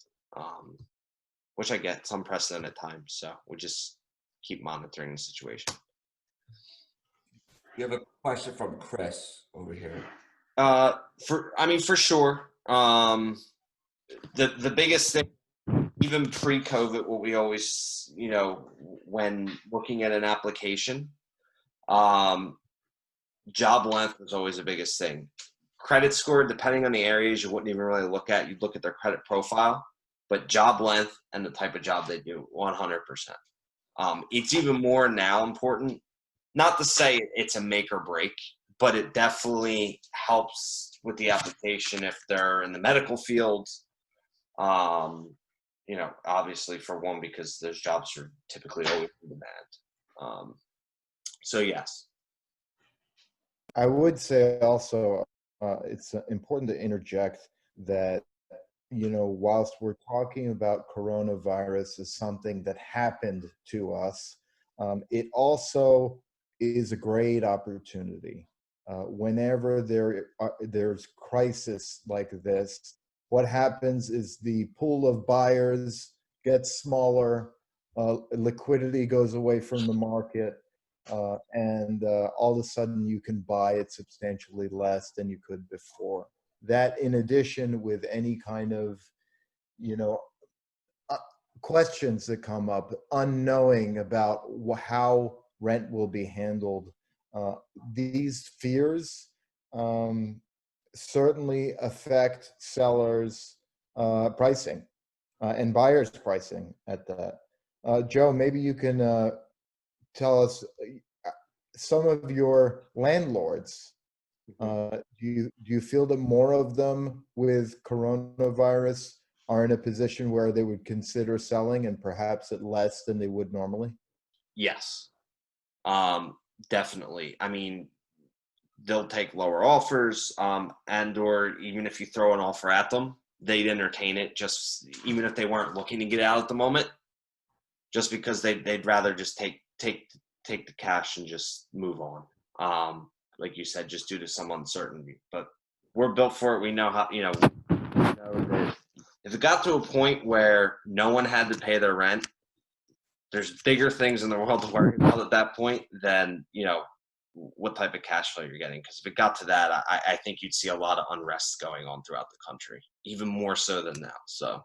which I get. It's unprecedented times. So we just keep monitoring the situation. You have a question from Chris over here. For sure. The biggest thing, even pre-COVID, what we always, you know, when looking at an application, job length was always the biggest thing. Credit score, depending on the areas, you wouldn't even really look at. You'd look at their credit profile, but job length and the type of job they do, 100%. It's even more now important. Not to say it's a make or break, but it definitely helps with the application if they're in the medical field. You know, obviously for one, because those jobs are typically always in demand. So yes. I would say also, it's important to interject that, you know, whilst we're talking about coronavirus as something that happened to us, it also is a great opportunity. Whenever there's crisis like this, what happens is the pool of buyers gets smaller, liquidity goes away from the market, and all of a sudden you can buy it substantially less than you could before. That, in addition, with any kind of, you know, questions that come up, unknowing about how rent will be handled, these fears certainly affect sellers' pricing and buyers' pricing at that. Joe, maybe you can tell us some of your landlords. Do you feel that more of them with coronavirus are in a position where they would consider selling, and perhaps at less than they would normally? Yes, definitely. I mean, they'll take lower offers, and or even if you throw an offer at them, they'd entertain it, just even if they weren't looking to get out at the moment, just because they'd rather just take the cash and just move on. Like you said, just due to some uncertainty. But we're built for it. We know how, you know that if it got to a point where no one had to pay their rent, there's bigger things in the world to worry about at that point than, you know, what type of cash flow you're getting. Because if it got to that, I think you'd see a lot of unrest going on throughout the country, even more so than now. So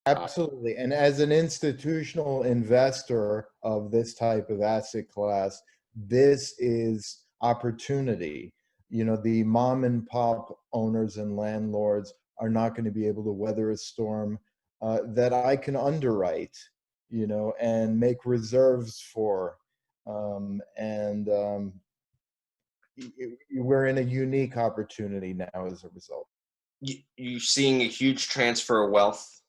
absolutely. And as an institutional investor of this type of asset class, this is opportunity. You know, the mom and pop owners and landlords are not going to be able to weather a storm that I can underwrite, you know, and make reserves for. We're in a unique opportunity now as a result. You're seeing a huge transfer of wealth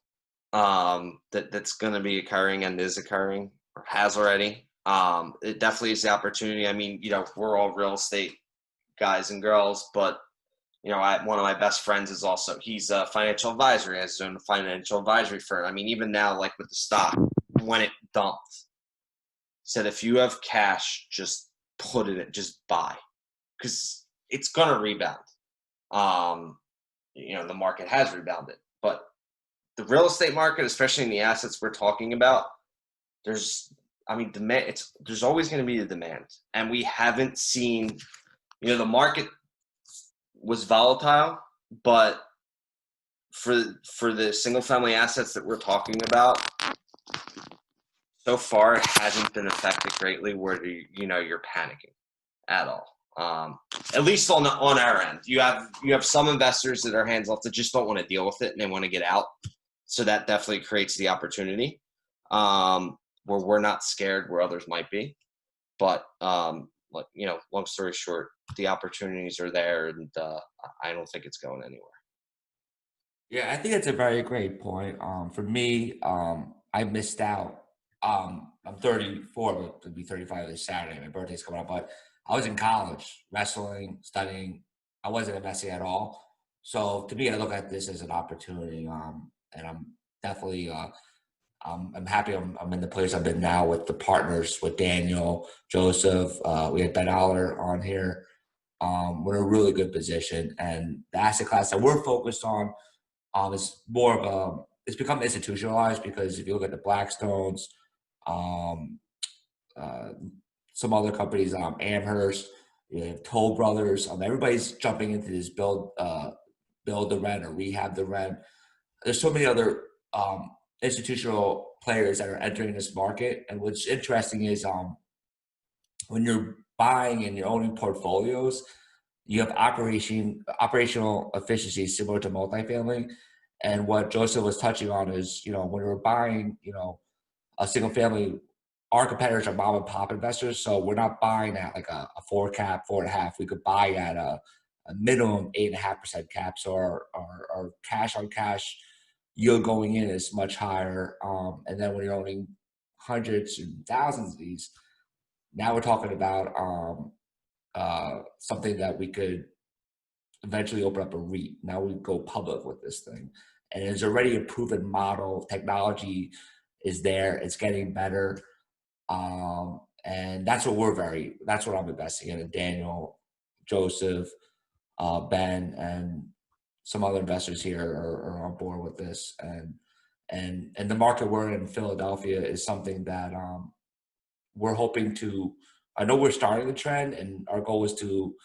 that's going to be occurring and is occurring or has already. It definitely is the opportunity. I mean, you know, we're all real estate guys and girls, but, you know, one of my best friends is also, he's a financial advisor. He has his own financial advisory firm. I mean, even now, like with the stock, when it dumped, said if you have cash, just put it in, just buy, because it's gonna rebound. The market has rebounded, but the real estate market, especially in the assets we're talking about, demand. There's always going to be a demand, and we haven't seen. The market was volatile, but for the single family assets that we're talking about, so far it hasn't been affected greatly where you're panicking at all. At least on our end, you have some investors that are hands off that just don't want to deal with it and they want to get out. So that definitely creates the opportunity where we're not scared where others might be. But long story short, the opportunities are there, and I don't think it's going anywhere. Yeah, I think it's a very great point. For me, I missed out. I'm 34, but to be 35 this Saturday. My birthday's coming up, but I was in college, wrestling, studying. I wasn't investing at all. So to me, I look at this as an opportunity, and I'm definitely I'm happy I'm in the place I've been now with the partners, with Daniel, Joseph. We had Ben Aller on here. We're in a really good position, and the asset class that we're focused on is more of it's become institutionalized, because if you look at the Blackstones, some other companies, Amherst, you have Toll Brothers, everybody's jumping into this build the rent or rehab the rent. There's so many other institutional players that are entering this market. And what's interesting is when you're buying and you're owning portfolios, you have operational efficiency similar to multifamily. And what Joseph was touching on is, when we're buying, a single family, our competitors are mom and pop investors. So we're not buying at like a 4 cap, 4.5. We could buy at a minimum 8.5% cap. So our cash on cash yield going in is much higher. And then when you're owning hundreds and thousands of these, now we're talking about something that we could eventually open up a REIT. Now we go public with this thing. And it's already a proven model. Technology is there. It's getting better. And that's what I'm investing in. And Daniel, Joseph, Ben, and some other investors here are on board with this. And the market we're in Philadelphia is something that we're hoping to, I know we're starting the trend, and our goal is to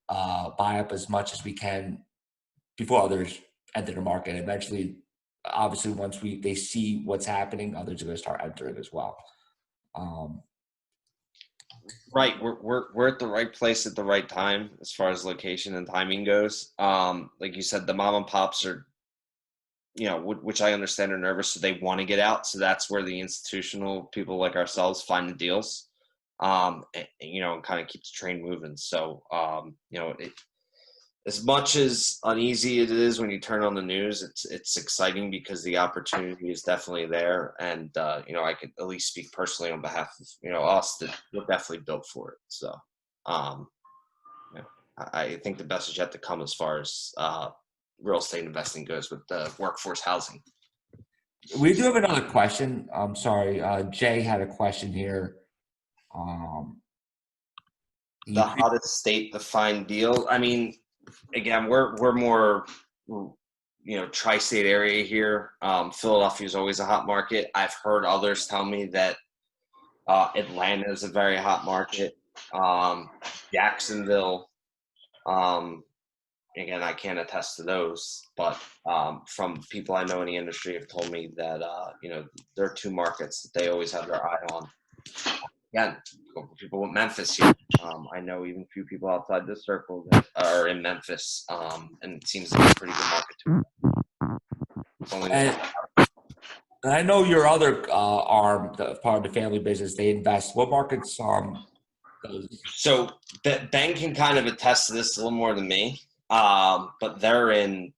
buy up as much as we can before others enter the market. Eventually, obviously, once they see what's happening, others are going to start entering as well. Right, we're at the right place at the right time as far as location and timing goes. Like you said, the mom and pops are, which I understand are nervous, so they want to get out. So that's where the institutional people like ourselves find the deals, and kind of keep the train moving. So, as much as uneasy it is when you turn on the news, it's exciting because the opportunity is definitely there. And, I could at least speak personally on behalf of, us, that we're definitely built for it. So, I think the best is yet to come as far as real estate investing goes with the workforce housing. We do have another question. I'm sorry. Jay had a question here. The hottest state to find deal. I mean, again, we're more, tri-state area here. Philadelphia is always a hot market. I've heard others tell me that Atlanta is a very hot market. Jacksonville. Again, I can't attest to those, but from people I know in the industry have told me that there are two markets that they always have their eye on. Again, people with Memphis here. I know even a few people outside this circle that are in Memphis, and it seems like a pretty good market too. And I know your other arm, part of the family business, they invest. What markets? So Ben can kind of attest to this a little more than me, but they're in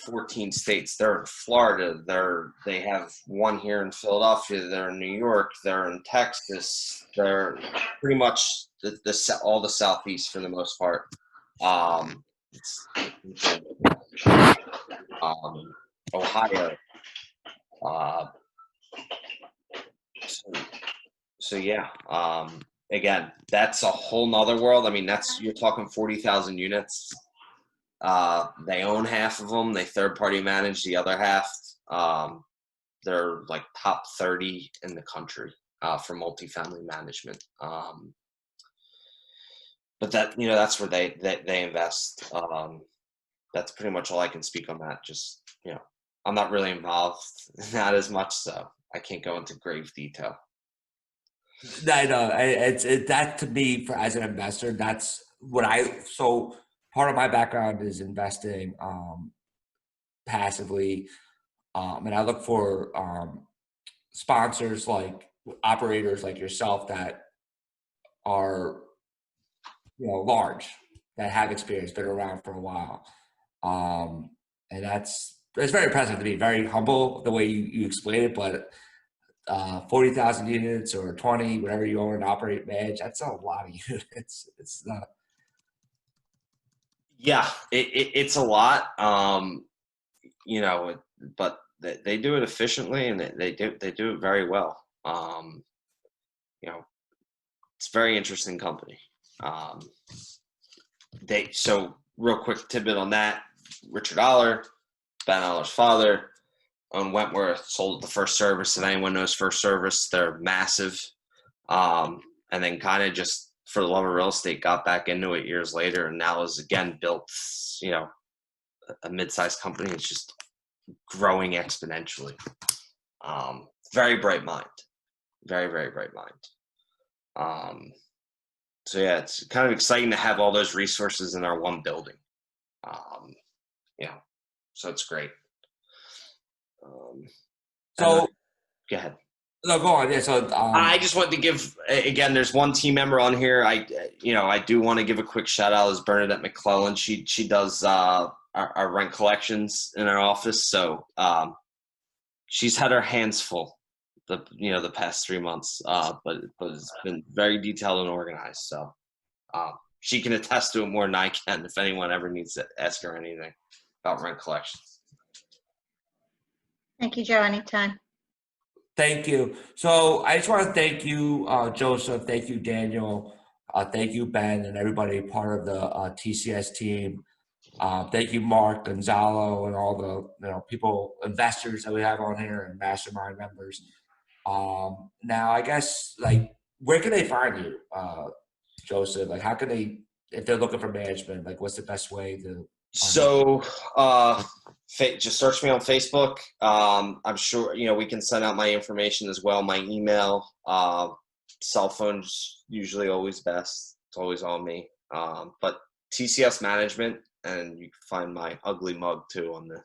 14 states. They're in Florida. They have one here in Philadelphia. They're in New York. They're in Texas. They're pretty much all the Southeast for the most part. Ohio. So yeah, again, that's a whole nother world. I mean, you're talking 40,000 units. They own half of them. They third party manage the other half. They're like top 30 in the country for multifamily management. But that's where they invest. That's pretty much all I can speak on that. Just, I'm not really involved in that as much, so I can't go into grave detail. I know that to me, as an investor, that's what so part of my background is investing passively, and I look for sponsors, like operators like yourself, that are large, that have experience, been around for a while, and it's very impressive to me. Very humble the way you explain it, but 40,000 units or 20, whatever you own and operate, manage, that's a lot of units. It's not. Yeah, it's a lot, but they do it efficiently, and they do it very well. It's a very interesting company. So real quick tidbit on that: Richard Aller, Ben Aller's father, owned Wentworth, sold the First Service. If anyone knows First Service, they're massive. And then kind of just for the love of real estate, got back into it years later, and now is again built, a mid-sized company. It's just growing exponentially. Very bright mind, very, very bright mind. So yeah, it's kind of exciting to have all those resources in our one building. So it's great. So go ahead. No, go on. Yeah. So I just wanted to give, again, there's one team member on here. I do want to give a quick shout out is Bernadette McClellan. She does our rent collections in our office. So she's had her hands full the past 3 months, but it's been very detailed and organized. So she can attest to it more than I can if anyone ever needs to ask her anything about rent collections. Thank you, Joe. Anytime. Thank you. So I just want to thank you, Joseph. Thank you, Daniel. Thank you, Ben, and everybody part of the TCS team. Thank you, Mark, Gonzalo, and all the people, investors that we have on here, and mastermind members. Now, I guess, where can they find you, Joseph? How can they, if they're looking for management, what's the best way to? So just search me on Facebook. I'm sure, we can send out my information as well. My email, cell phone's usually always best. It's always on me. But TCS Management, and you can find my ugly mug too on the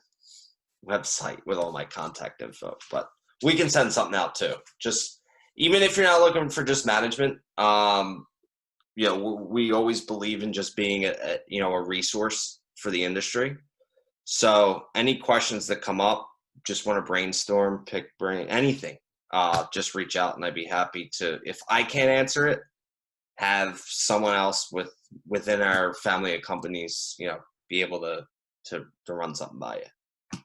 website with all my contact info. But we can send something out too. Just, even if you're not looking for just management, we always believe in just being a resource for the industry. So any questions that come up, just want to brainstorm, pick brain, anything, just reach out, and I'd be happy to, if I can't answer it, have someone else within our family of companies, be able to run something by you.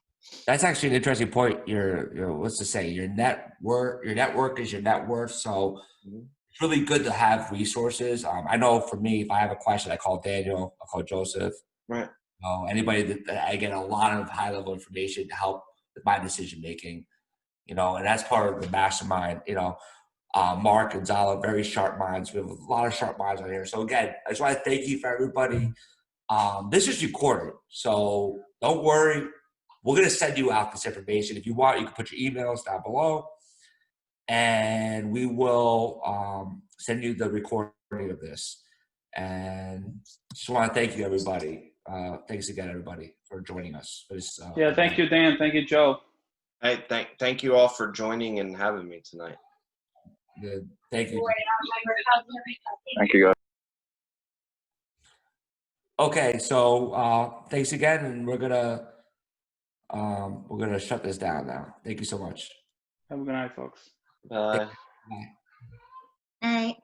That's actually an interesting point. What's to say, your network is your net worth. So it's really good to have resources. I know for me, if I have a question, I call Daniel, I call Joseph. Right. Anybody that I get a lot of high level information to help with my decision making, and that's part of the mastermind. Mark and Zala, very sharp minds. We have a lot of sharp minds on here. So again, I just want to thank you for everybody. This is recorded, so don't worry. We're going to send you out this information. If you want, you can put your emails down below, and we will send you the recording of this. And just want to thank you, everybody. Thanks again, everybody, for joining us. Thank you, Dan. Thank you, Joe. Hey, thank you all for joining and having me tonight. Good. Thank you. Thank you, guys. Okay, so thanks again, and we're gonna shut this down now. Thank you so much. Have a good night, folks. Bye. Bye. Night.